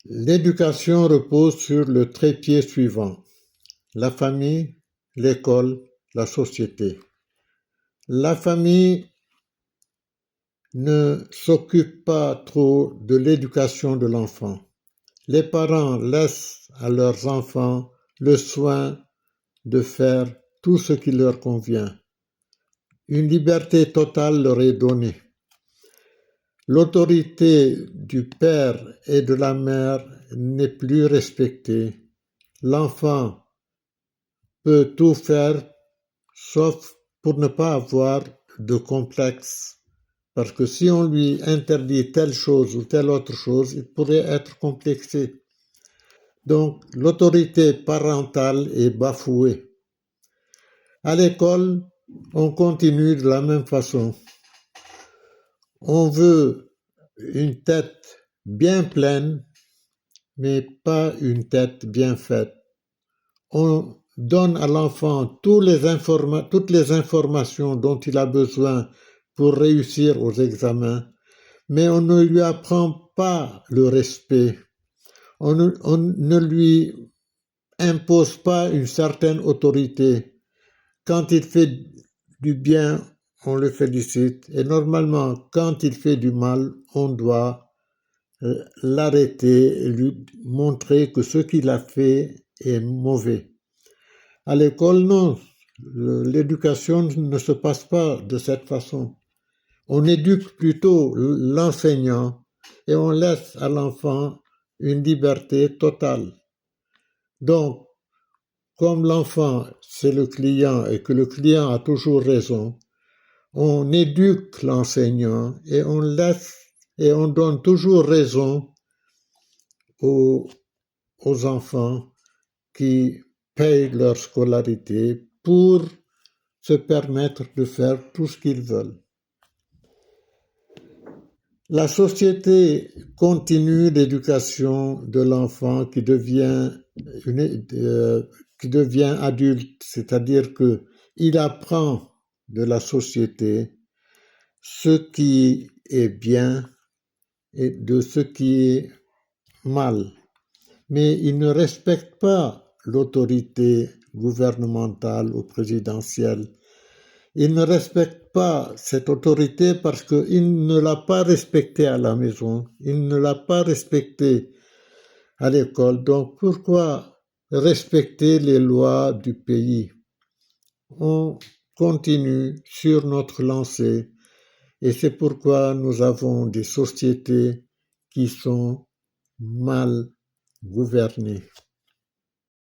L'éducation repose sur le trépied suivant: la famille, l'école, la société. La famille ne s'occupe pas trop de l'éducation de l'enfant. Les parents laissent à leurs enfants le soin de faire tout ce qui leur convient. Une liberté totale leur est donnée. L'autorité du père et de la mère n'est plus respectée. L'enfant peut tout faire sauf pour ne pas avoir de complexe. Parce que si on lui interdit telle chose ou telle autre chose, il pourrait être complexé. Donc l'autorité parentale est bafouée. À l'école, on continue de la même façon. On veut une tête bien pleine, mais pas une tête bien faite. On donne à l'enfant toutes les informations dont il a besoin pour réussir aux examens, mais on ne lui apprend pas le respect. On ne lui impose pas une certaine autorité. Quand il fait du bien, on le félicite. Et normalement, quand il fait du mal, on doit l'arrêter et lui montrer que ce qu'il a fait est mauvais. À l'école, non. L'éducation ne se passe pas de cette façon. On éduque plutôt l'enseignant et on laisse à l'enfant une liberté totale. Donc, comme l'enfant, c'est le client et que le client a toujours raison, on éduque l'enseignant et on donne toujours raison aux enfants qui payent leur scolarité pour se permettre de faire tout ce qu'ils veulent. La société continue l'éducation de l'enfant qui devient adulte, c'est-à-dire qu'il apprend de la société ce qui est bien et de ce qui est mal. Mais il ne respecte pas l'autorité gouvernementale ou présidentielle. Il ne respecte pas cette autorité parce qu'il ne l'a pas respectée à la maison, il ne l'a pas respectée à l'école. Donc pourquoi respecter les lois du pays? On continue sur notre lancée et c'est pourquoi nous avons des sociétés qui sont mal gouvernées.